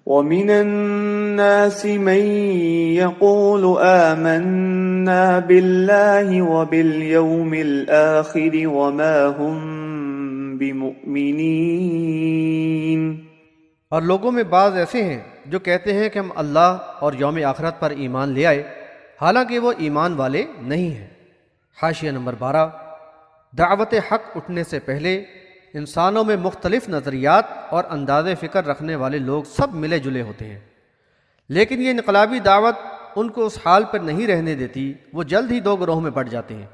وَمِنَ النَّاسِ مَن يَقُولُ آمَنَّا بِاللَّهِ وَبِالْيَوْمِ الْآخِرِ وَمَا هُمْ بِمُؤْمِنِينَ۔ اور لوگوں میں بعض ایسے ہیں جو کہتے ہیں کہ ہم اللہ اور یوم آخرت پر ایمان لے آئے، حالانکہ وہ ایمان والے نہیں ہیں۔ حاشیہ نمبر 12۔ دعوت حق اٹھنے سے پہلے انسانوں میں مختلف نظریات اور انداز فکر رکھنے والے لوگ سب ملے جلے ہوتے ہیں، لیکن یہ انقلابی دعوت ان کو اس حال پر نہیں رہنے دیتی، وہ جلد ہی دو گروہ میں بٹ جاتے ہیں۔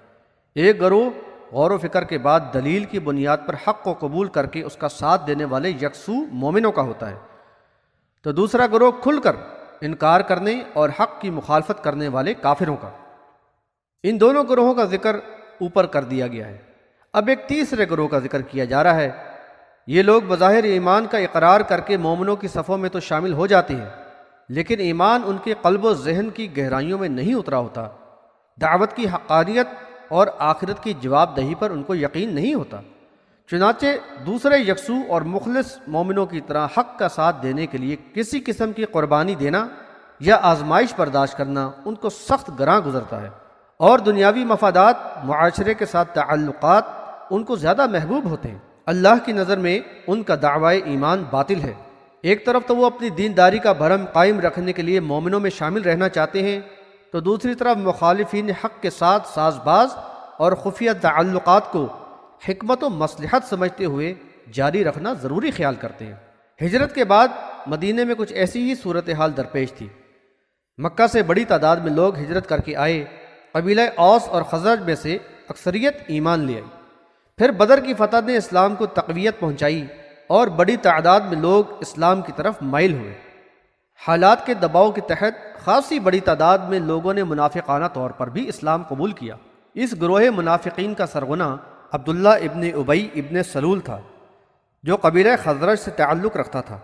ایک گروہ غور و فکر کے بعد دلیل کی بنیاد پر حق کو قبول کر کے اس کا ساتھ دینے والے یکسو مومنوں کا ہوتا ہے، تو دوسرا گروہ کھل کر انکار کرنے اور حق کی مخالفت کرنے والے کافروں کا۔ ان دونوں گروہوں کا ذکر اوپر کر دیا گیا ہے۔ اب ایک تیسرے گروہ کا ذکر کیا جا رہا ہے۔ یہ لوگ بظاہر ایمان کا اقرار کر کے مومنوں کی صفوں میں تو شامل ہو جاتے ہیں، لیکن ایمان ان کے قلب و ذہن کی گہرائیوں میں نہیں اترا ہوتا۔ دعوت کی حقانیت اور آخرت کی جواب دہی پر ان کو یقین نہیں ہوتا، چنانچہ دوسرے یکسو اور مخلص مومنوں کی طرح حق کا ساتھ دینے کے لیے کسی قسم کی قربانی دینا یا آزمائش برداشت کرنا ان کو سخت گراں گزرتا ہے، اور دنیاوی مفادات، معاشرے کے ساتھ تعلقات ان کو زیادہ محبوب ہوتے ہیں۔ اللہ کی نظر میں ان کا دعوی ایمان باطل ہے۔ ایک طرف تو وہ اپنی دینداری کا بھرم قائم رکھنے کے لیے مومنوں میں شامل رہنا چاہتے ہیں، تو دوسری طرف مخالفین حق کے ساتھ ساز باز اور خفیہ تعلقات کو حکمت و مصلحت سمجھتے ہوئے جاری رکھنا ضروری خیال کرتے ہیں۔ ہجرت کے بعد مدینے میں کچھ ایسی ہی صورتحال درپیش تھی۔ مکہ سے بڑی تعداد میں لوگ ہجرت کر کے آئے۔ قبیلہ اوس اور خزرج میں سے اکثریت ایمان لے آئی۔ پھر بدر کی فتح نے اسلام کو تقویت پہنچائی اور بڑی تعداد میں لوگ اسلام کی طرف مائل ہوئے۔ حالات کے دباؤ کے تحت خاصی بڑی تعداد میں لوگوں نے منافقانہ طور پر بھی اسلام قبول کیا۔ اس گروہ منافقین کا سرغنہ عبداللہ ابن ابی ابن سلول تھا، جو قبیلہ خزرج سے تعلق رکھتا تھا،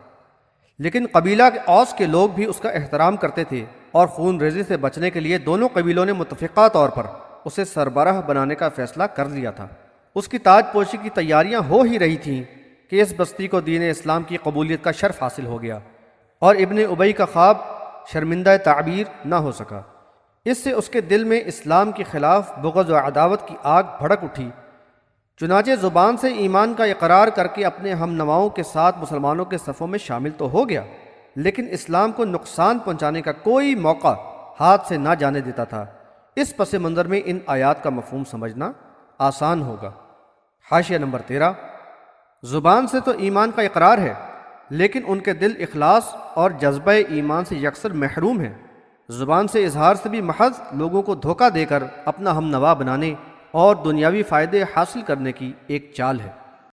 لیکن قبیلہ اوس کے لوگ بھی اس کا احترام کرتے تھے، اور خون ریزی سے بچنے کے لیے دونوں قبیلوں نے متفقہ طور پر اسے سربراہ بنانے کا فیصلہ کر لیا تھا۔ اس کی تاج پوشی کی تیاریاں ہو ہی رہی تھیں کہ اس بستی کو دین اسلام کی قبولیت کا شرف حاصل ہو گیا، اور ابن ابی کا خواب شرمندہ تعبیر نہ ہو سکا۔ اس سے اس کے دل میں اسلام کے خلاف بغض و عداوت کی آگ بھڑک اٹھی، چنانچہ زبان سے ایمان کا اقرار کر کے اپنے ہم نواؤں کے ساتھ مسلمانوں کے صفوں میں شامل تو ہو گیا، لیکن اسلام کو نقصان پہنچانے کا کوئی موقع ہاتھ سے نہ جانے دیتا تھا۔ اس پس منظر میں ان آیات کا مفہوم سمجھنا آسان ہوگا۔ حاشیہ نمبر 13۔ زبان سے تو ایمان کا اقرار ہے، لیکن ان کے دل اخلاص اور جذبہ ایمان سے یکسر محروم ہیں۔ زبان سے اظہار سے بھی محض لوگوں کو دھوکہ دے کر اپنا ہم نوا بنانے اور دنیاوی فائدے حاصل کرنے کی ایک چال ہے۔